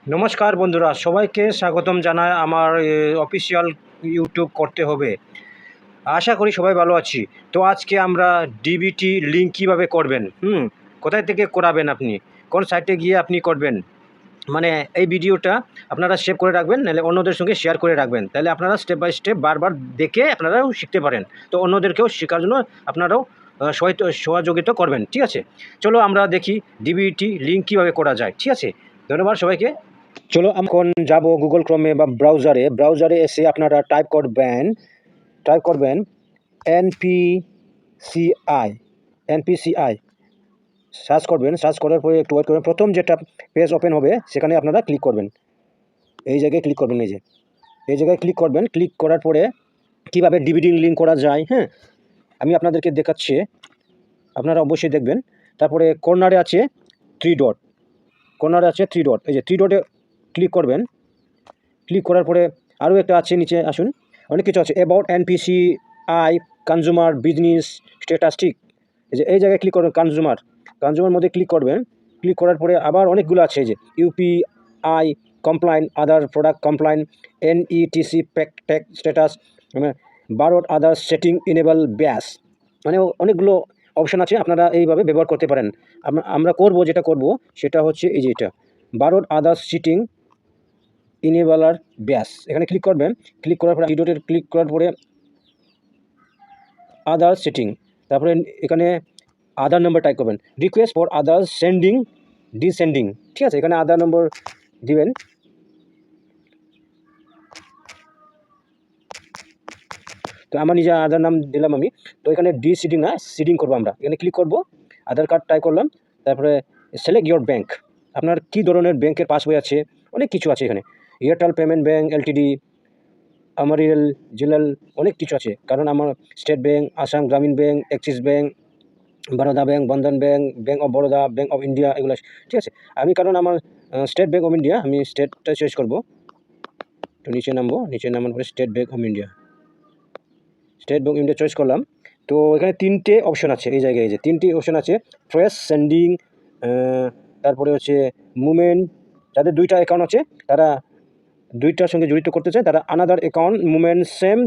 নমস্কার বন্ধুরা, সবাইকে স্বাগতম জানাই আমার অফিসিয়াল ইউটিউব করতে হবে। আশা করি সবাই ভালো আছি। তো আজকে আমরা ডিবিটি লিঙ্ক কীভাবে করবেন, কোথায় থেকে করাবেন, আপনি কোন সাইটে গিয়ে আপনি করবেন, মানে এই ভিডিওটা আপনারা সেভ করে রাখবেন, নাহলে অন্যদের সঙ্গে শেয়ার করে রাখবেন, তাহলে আপনারা স্টেপ বাই স্টেপ বারবার দেখে আপনারাও শিখতে পারেন। তো অন্যদেরকেও শেখার জন্য আপনারাও সহযোগিতা করবেন। ঠিক আছে, চলো আমরা দেখি ডিবিটি লিঙ্ক কীভাবে করা যায়। ঠিক আছে, ধন্যবাদ সবাইকে। চলো এখন যাব গুগল ক্রোমে বা ব্রাউজারে এসে আপনারা টাইপ করবেন এনপিসিআই সার্চ করবেন। সার্চ করার পরে একটু ওয়েট করবেন, প্রথম যেটা পেজ ওপেন হবে সেখানে আপনারা ক্লিক করবেন। এই জায়গায় ক্লিক করবেন, এই জায়গায় ক্লিক করবেন। ক্লিক করার পরে কীভাবে ডিভিডি লিঙ্ক করা যায়, আমি আপনাদেরকে দেখাচ্ছি, আপনারা অবশ্যই দেখবেন। তারপরে কর্নারে আছে থ্রি ডট, এই যে থ্রি ডটে ক্লিক করবেন। ক্লিক করার পরে আরও একটা আছে, নিচে আসুন, অনেক কিছু আছে, about NPCI, consumer, business, statistic. এই জায়গায় ক্লিক করবেন, কনজিউমার মধ্যে ক্লিক করবেন। ক্লিক করার পরে আবার অনেকগুলো আছে, এই যে ইউপিআই কমপ্লাইন, আদার প্রোডাক্ট কমপ্লাইন, এনইটিসি ট্যাগ স্ট্যাটাস, বারোট আদার সেটিং ইনেবল ব্যাস, মানে অনেকগুলো অপশান আছে, আপনারা এইভাবে ব্যবহার করতে পারেন। আমরা যেটা করব সেটা হচ্ছে এই যে এটা বারোট আদার সিটিং ইনেবলার ব্যাস, এখানে ক্লিক করবেন। ক্লিক করার পরে ভিডিওতে ক্লিক করার পরে আদার সেটিং, তারপরে এখানে আধার নম্বর টাইপ করবেন, request for other sending descending. ঠিক আছে, এখানে আধার নম্বর দিবেন। তো আমার নিজে আধার নাম দিলাম আমি। তো এখানে ডিসিডিং না সিডিং করবো আমরা, এখানে ক্লিক করব, আধার কার্ড টাইপ করলাম। তারপরে সিলেক্ট ইয়োর ব্যাঙ্ক, আপনার কী ধরনের ব্যাংকের পাসবই আছে, অনেক কিছু আছে এখানে, এয়ারটেল পেমেন্ট ব্যাঙ্ক এলটিডি, আমারিয়াল জেলাল, অনেক কিছু আছে। কারণ আমার state bank, Assam Gramin bank, Axis bank, Baroda bank, Bandhan bank, bank of Baroda, bank of India, এগুলো। ঠিক আছে, আমি কারণ আমার স্টেট ব্যাঙ্ক অফ ইন্ডিয়া, আমি স্টেটটা চয়েস করব। তো নিচে নামার পরে state Bank of India choice করলাম। তো এখানে তিনটে অপশন আছে, এই জায়গায় যে তিনটি অপশন আছে, ফ্রেশ, সেন্ডিং, তারপরে হচ্ছে মুভমেন্ট। যাদের দুইটা অ্যাকাউন্ট আছে, তারা দুইটার সঙ্গে জড়িত করতে চায়, তারা another account movement same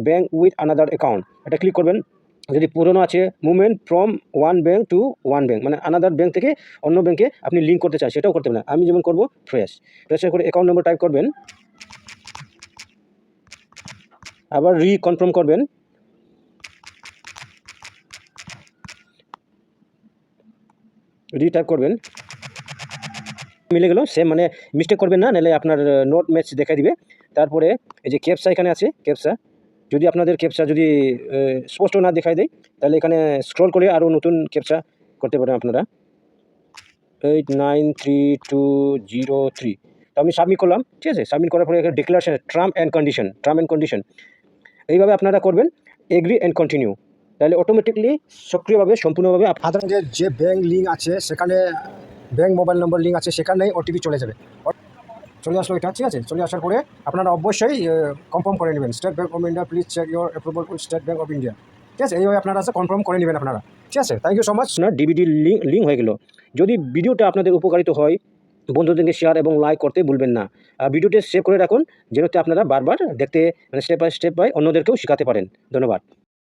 bank with another account, এটা ক্লিক করবেন। যদি পুরনো আছে, movement from one bank two one bank, মানে আনাদার ব্যাঙ্ক থেকে অন্য ব্যাঙ্কে আপনি লিঙ্ক করতে চান, সেটাও করতে পারেন। আমি যেমন করব ফ্রেশের করে অ্যাকাউন্ট নম্বর টাইপ করবেন, আবার রিকনফার্ম করবেন, টাইপ করবেন, মিলে গেল সেম, মানে মিস্টেক করবেন না, নাহলে আপনার নোট ম্যাচ দেখা দিবে। তারপরে এই যে ক্যাপচা এখানে আছে, ক্যাপচা যদি আপনাদের ক্যাপচা যদি স্পষ্ট না দেখাই দেয়, তাহলে এখানে স্ক্রল করে আরও নতুন ক্যাপচা করতে পারেন আপনারা, 893203। তো আমি সাবমিট করলাম। ঠিক আছে, সাবমিট করার পরে এখানে ডিক্লারেশন, টার্ম অ্যান্ড কন্ডিশন, এইভাবে আপনারা করবেন, এগ্রি অ্যান্ড কন্টিনিউ, তাহলে অটোমেটিকলি সক্রিয়ভাবে সম্পূর্ণভাবে আপনাদের যে ব্যাঙ্ক লিঙ্ক আছে, সেখানে ব্যাঙ্ক মোবাইল নম্বর লিঙ্ক আছে, সেখানেই ওটিপি চলে যাবে। চলে আসলো এটা। ঠিক আছে, চলে আসার পরে আপনারা অবশ্যই কনফার্ম করে নেবেন, State Bank of India please check your approval with State Bank of India. ঠিক আছে, এইভাবে আপনারা কনফার্ম করে নেবেন আপনারা। ঠিক আছে, থ্যাংক ইউ সো মাচ। না, ডিবিডি লিঙ্ক হয়ে গেল। যদি ভিডিওটা আপনাদের উপকারিত হয়, বন্ধুদেরকে শেয়ার এবং লাইক করতে ভুলবেন না। ভিডিওটি সেভ করে রাখুন, যেন আপনারা বারবার দেখতে, মানে স্টেপ বাই স্টেপ অন্যদেরকেও শেখাতে পারেন। ধন্যবাদ।